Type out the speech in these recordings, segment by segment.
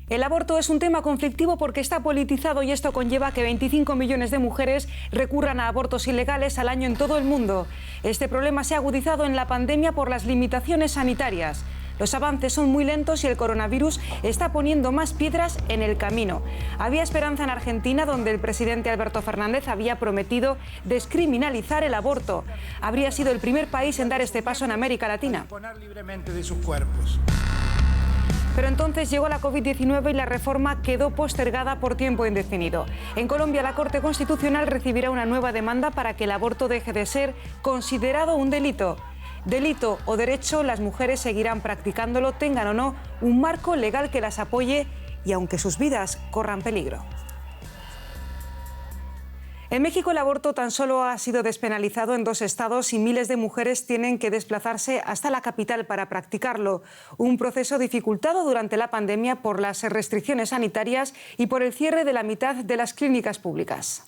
El aborto es un tema conflictivo porque está politizado y esto conlleva que 25 millones de mujeres recurran a abortos ilegales al año en todo el mundo. Este problema se ha agudizado en la pandemia por las limitaciones sanitarias. Los avances son muy lentos y el coronavirus está poniendo más piedras en el camino. Había esperanza en Argentina, donde el presidente Alberto Fernández había prometido descriminalizar el aborto. Habría sido el primer país en dar este paso en América Latina. Pero entonces llegó la COVID-19 y la reforma quedó postergada por tiempo indefinido. En Colombia, la Corte Constitucional recibirá una nueva demanda para que el aborto deje de ser considerado un delito. Delito o derecho, las mujeres seguirán practicándolo, tengan o no un marco legal que las apoye y aunque sus vidas corran peligro. En México el aborto tan solo ha sido despenalizado en 2 estados y miles de mujeres tienen que desplazarse hasta la capital para practicarlo. Un proceso dificultado durante la pandemia por las restricciones sanitarias y por el cierre de la mitad de las clínicas públicas.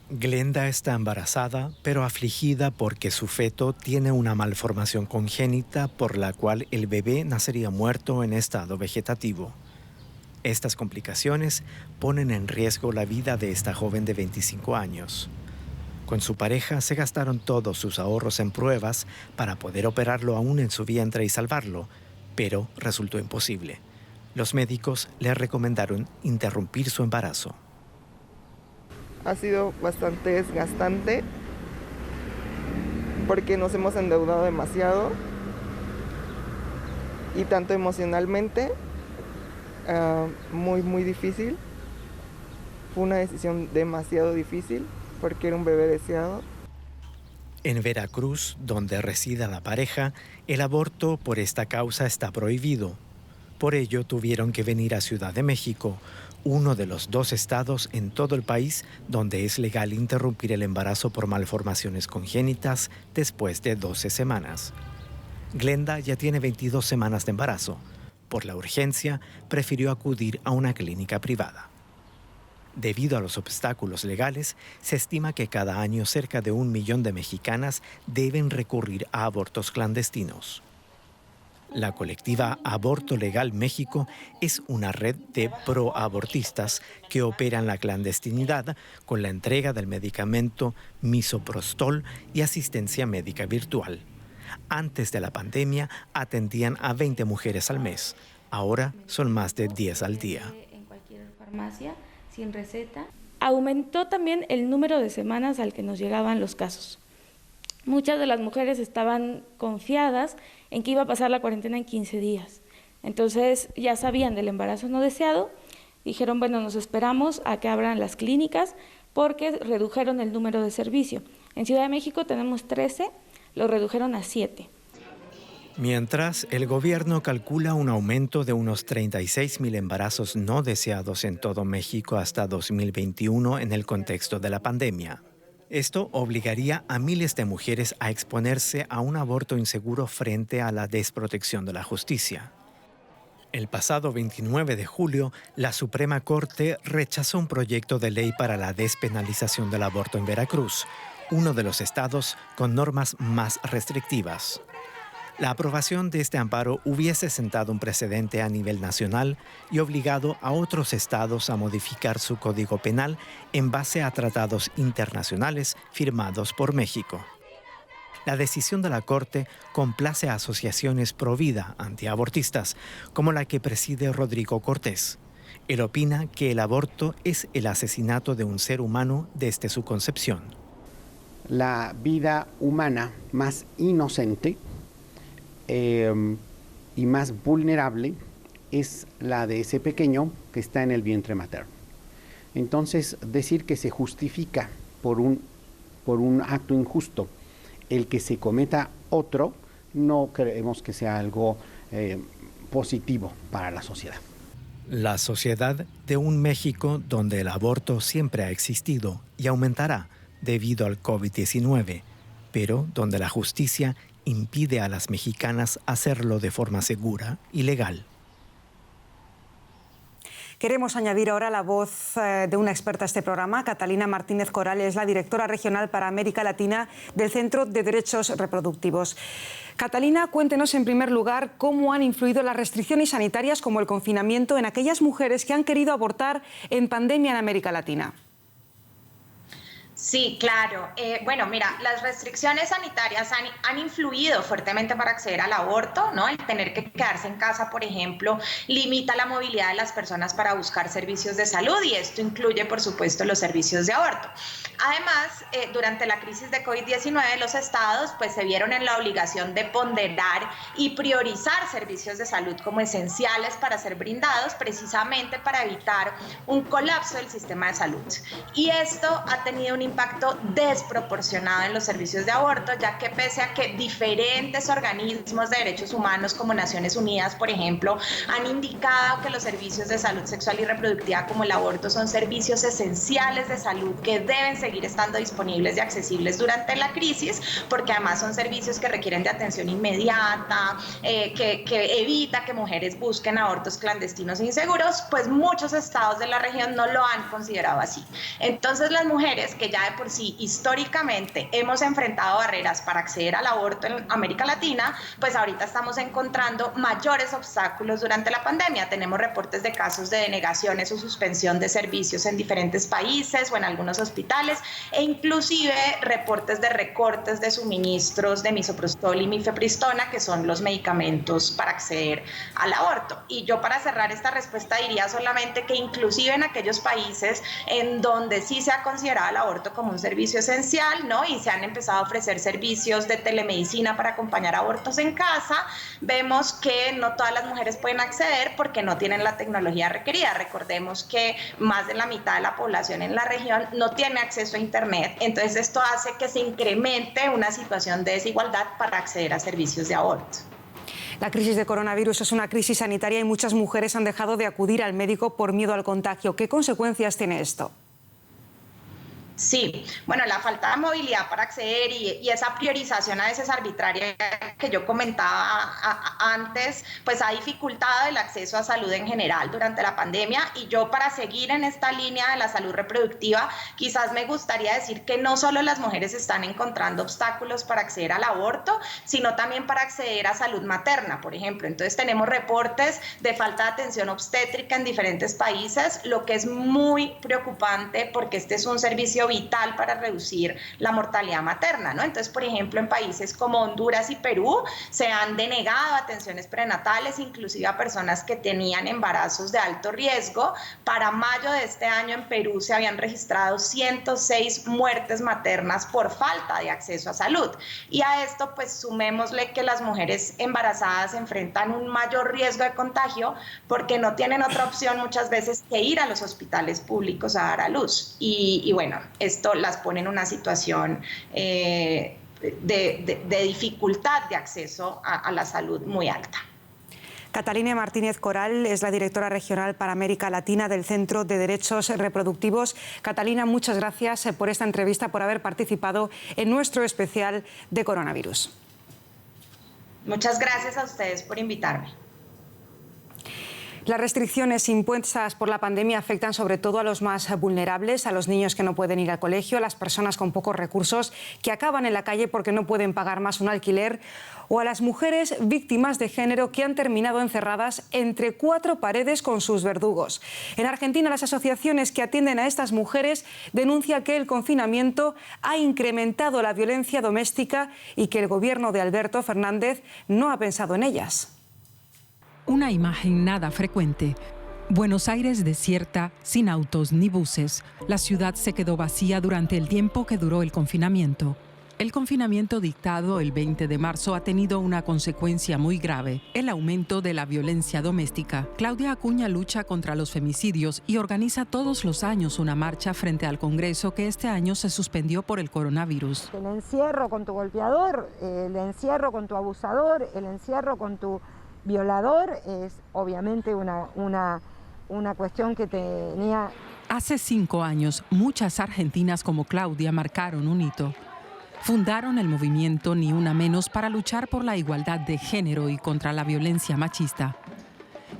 Glenda está embarazada, pero afligida porque su feto tiene una malformación congénita por la cual el bebé nacería muerto en estado vegetativo. Estas complicaciones ponen en riesgo la vida de esta joven de 25 años. Con su pareja se gastaron todos sus ahorros en pruebas para poder operarlo aún en su vientre y salvarlo, pero resultó imposible. Los médicos le recomendaron interrumpir su embarazo. Ha sido bastante desgastante porque nos hemos endeudado demasiado y tanto emocionalmente, muy difícil. Fue una decisión demasiado difícil porque era un bebé deseado. En Veracruz, donde reside la pareja, el aborto por esta causa está prohibido. Por ello tuvieron que venir a Ciudad de México, uno de los 2 estados en todo el país donde es legal interrumpir el embarazo por malformaciones congénitas después de 12 semanas. Glenda ya tiene 22 semanas de embarazo. Por la urgencia, prefirió acudir a una clínica privada. Debido a los obstáculos legales, se estima que cada año cerca de 1 millón de mexicanas deben recurrir a abortos clandestinos. La colectiva Aborto Legal México es una red de proabortistas que operan la clandestinidad con la entrega del medicamento misoprostol y asistencia médica virtual. Antes de la pandemia atendían a 20 mujeres al mes. Ahora son más de 10 al día. En cualquier farmacia, sin receta. Aumentó también el número de semanas al que nos llegaban los casos. Muchas de las mujeres estaban confiadas en que iba a pasar la cuarentena en 15 días. Entonces ya sabían del embarazo no deseado. Dijeron, bueno, nos esperamos a que abran las clínicas porque redujeron el número de servicio. En Ciudad de México tenemos 13, lo redujeron a 7. Mientras, el gobierno calcula un aumento de unos 36,000 embarazos no deseados en todo México hasta 2021 en el contexto de la pandemia. Esto obligaría a miles de mujeres a exponerse a un aborto inseguro frente a la desprotección de la justicia. El pasado 29 de julio, la Suprema Corte rechazó un proyecto de ley para la despenalización del aborto en Veracruz, uno de los estados con normas más restrictivas. La aprobación de este amparo hubiese sentado un precedente a nivel nacional y obligado a otros estados a modificar su código penal en base a tratados internacionales firmados por México. La decisión de la Corte complace a asociaciones pro vida antiabortistas, como la que preside Rodrigo Cortés. Él opina que el aborto es el asesinato de un ser humano desde su concepción. La vida humana más inocente y más vulnerable es la de ese pequeño que está en el vientre materno. Entonces, decir que se justifica por un acto injusto el que se cometa otro, no creemos que sea algo positivo para la sociedad. La sociedad de un México donde el aborto siempre ha existido y aumentará debido al COVID-19, pero donde la justicia impide a las mexicanas hacerlo de forma segura y legal. Queremos añadir ahora la voz de una experta a este programa. Catalina Martínez Coral es la directora regional para América Latina del Centro de Derechos Reproductivos. Catalina, cuéntenos en primer lugar cómo han influido las restricciones sanitarias como el confinamiento en aquellas mujeres que han querido abortar en pandemia en América Latina. Sí, claro. Bueno, mira, las restricciones sanitarias han influido fuertemente para acceder al aborto, ¿no? El tener que quedarse en casa, por ejemplo, limita la movilidad de las personas para buscar servicios de salud y esto incluye, por supuesto, los servicios de aborto. Además, durante la crisis de COVID-19, los estados pues se vieron en la obligación de ponderar y priorizar servicios de salud como esenciales para ser brindados, precisamente para evitar un colapso del sistema de salud. Y esto ha tenido un impacto desproporcionado en los servicios de aborto, ya que pese a que diferentes organismos de derechos humanos como Naciones Unidas, por ejemplo, han indicado que los servicios de salud sexual y reproductiva como el aborto son servicios esenciales de salud que deben seguir estando disponibles y accesibles durante la crisis, porque además son servicios que requieren de atención inmediata, que evita que mujeres busquen abortos clandestinos e inseguros, pues muchos estados de la región no lo han considerado así. Entonces las mujeres que ya de por sí históricamente hemos enfrentado barreras para acceder al aborto en América Latina, pues ahorita estamos encontrando mayores obstáculos durante la pandemia. Tenemos reportes de casos de denegaciones o suspensión de servicios en diferentes países o en algunos hospitales e inclusive reportes de recortes de suministros de misoprostol y mifepristona, que son los medicamentos para acceder al aborto. Y yo para cerrar esta respuesta diría solamente que inclusive en aquellos países en donde sí se ha considerado el aborto como un servicio esencial, ¿no? Y se han empezado a ofrecer servicios de telemedicina para acompañar abortos en casa, vemos que no todas las mujeres pueden acceder porque no tienen la tecnología requerida. Recordemos que más de la mitad de la población en la región no tiene acceso a internet, entonces esto hace que se incremente una situación de desigualdad para acceder a servicios de aborto. La crisis de coronavirus es una crisis sanitaria y muchas mujeres han dejado de acudir al médico por miedo al contagio. ¿Qué consecuencias tiene esto? Sí, bueno, la falta de movilidad para acceder y esa priorización a veces arbitraria que yo comentaba antes, pues ha dificultado el acceso a salud en general durante la pandemia. Y yo, para seguir en esta línea de la salud reproductiva, quizás me gustaría decir que no solo las mujeres están encontrando obstáculos para acceder al aborto, sino también para acceder a salud materna, por ejemplo. Entonces tenemos reportes de falta de atención obstétrica en diferentes países, lo que es muy preocupante porque este es un servicio vital para reducir la mortalidad materna, ¿no? Entonces, por ejemplo, en países como Honduras y Perú se han denegado atenciones prenatales, inclusive a personas que tenían embarazos de alto riesgo. Para mayo de este año en Perú se habían registrado 106 muertes maternas por falta de acceso a salud. Y a esto, pues, sumémosle que las mujeres embarazadas enfrentan un mayor riesgo de contagio porque no tienen otra opción muchas veces que ir a los hospitales públicos a dar a luz. Y bueno, esto las pone en una situación de dificultad de acceso a la salud muy alta. Catalina Martínez Coral es la directora regional para América Latina del Centro de Derechos Reproductivos. Catalina, muchas gracias por esta entrevista, por haber participado en nuestro especial de coronavirus. Muchas gracias a ustedes por invitarme. Las restricciones impuestas por la pandemia afectan sobre todo a los más vulnerables, a los niños que no pueden ir al colegio, a las personas con pocos recursos que acaban en la calle porque no pueden pagar más un alquiler, o a las mujeres víctimas de género que han terminado encerradas entre cuatro paredes con sus verdugos. En Argentina, las asociaciones que atienden a estas mujeres denuncian que el confinamiento ha incrementado la violencia doméstica y que el gobierno de Alberto Fernández no ha pensado en ellas. Una imagen nada frecuente. Buenos Aires desierta, sin autos ni buses. La ciudad se quedó vacía durante el tiempo que duró el confinamiento. El confinamiento dictado el 20 de marzo ha tenido una consecuencia muy grave, el aumento de la violencia doméstica. Claudia Acuña lucha contra los femicidios y organiza todos los años una marcha frente al Congreso que este año se suspendió por el coronavirus. El encierro con tu golpeador, el encierro con tu abusador, el encierro con tu violador es obviamente una cuestión que tenía. Hace 5 años, muchas argentinas como Claudia marcaron un hito. Fundaron el movimiento Ni Una Menos para luchar por la igualdad de género y contra la violencia machista.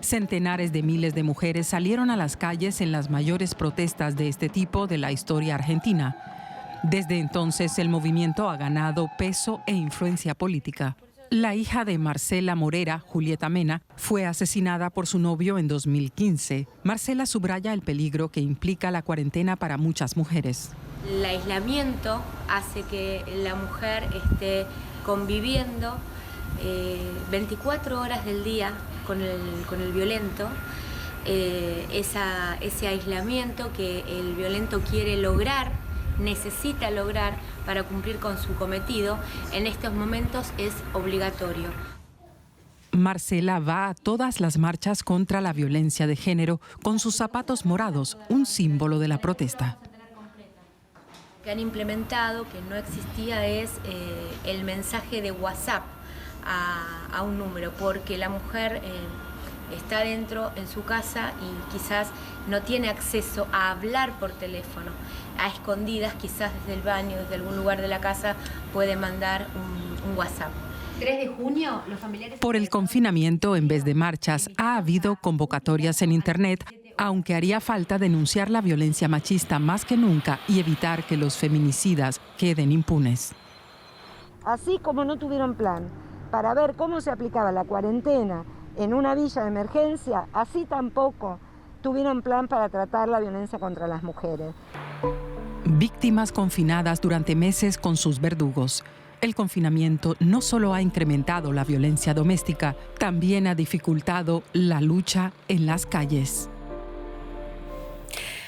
Centenares de miles de mujeres salieron a las calles en las mayores protestas de este tipo de la historia argentina. Desde entonces, el movimiento ha ganado peso e influencia política. La hija de Marcela Morera, Julieta Mena, fue asesinada por su novio en 2015. Marcela subraya el peligro que implica la cuarentena para muchas mujeres. El aislamiento hace que la mujer esté conviviendo 24 horas del día con el violento. Ese aislamiento que el violento quiere lograr, necesita lograr para cumplir con su cometido, en estos momentos es obligatorio. Marcela va a todas las marchas contra la violencia de género con sus zapatos morados, un símbolo de la protesta. Que han implementado, que no existía, es el mensaje de WhatsApp a un número, porque la mujer está dentro en su casa y quizás no tiene acceso a hablar por teléfono. A escondidas, quizás desde el baño, desde algún lugar de la casa, puede mandar un WhatsApp. 3 de junio, los familiares... Por el confinamiento, en vez de marchas, ha habido convocatorias en Internet, aunque haría falta denunciar la violencia machista más que nunca y evitar que los feminicidas queden impunes. Así como no tuvieron plan para ver cómo se aplicaba la cuarentena en una villa de emergencia, así tampoco tuvieron plan para tratar la violencia contra las mujeres. Víctimas confinadas durante meses con sus verdugos. El confinamiento no solo ha incrementado la violencia doméstica, también ha dificultado la lucha en las calles.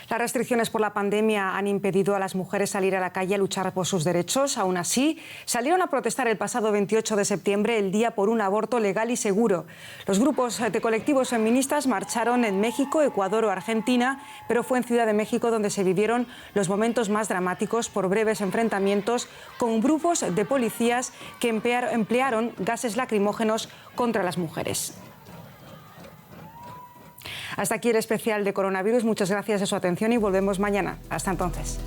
Las restricciones por la pandemia han impedido a las mujeres salir a la calle a luchar por sus derechos. Aún así, salieron a protestar el pasado 28 de septiembre, el día por un aborto legal y seguro. Los grupos de colectivos feministas marcharon en México, Ecuador o Argentina, pero fue en Ciudad de México donde se vivieron los momentos más dramáticos por breves enfrentamientos con grupos de policías que emplearon gases lacrimógenos contra las mujeres. Hasta aquí el especial de coronavirus. Muchas gracias de su atención y volvemos mañana. Hasta entonces.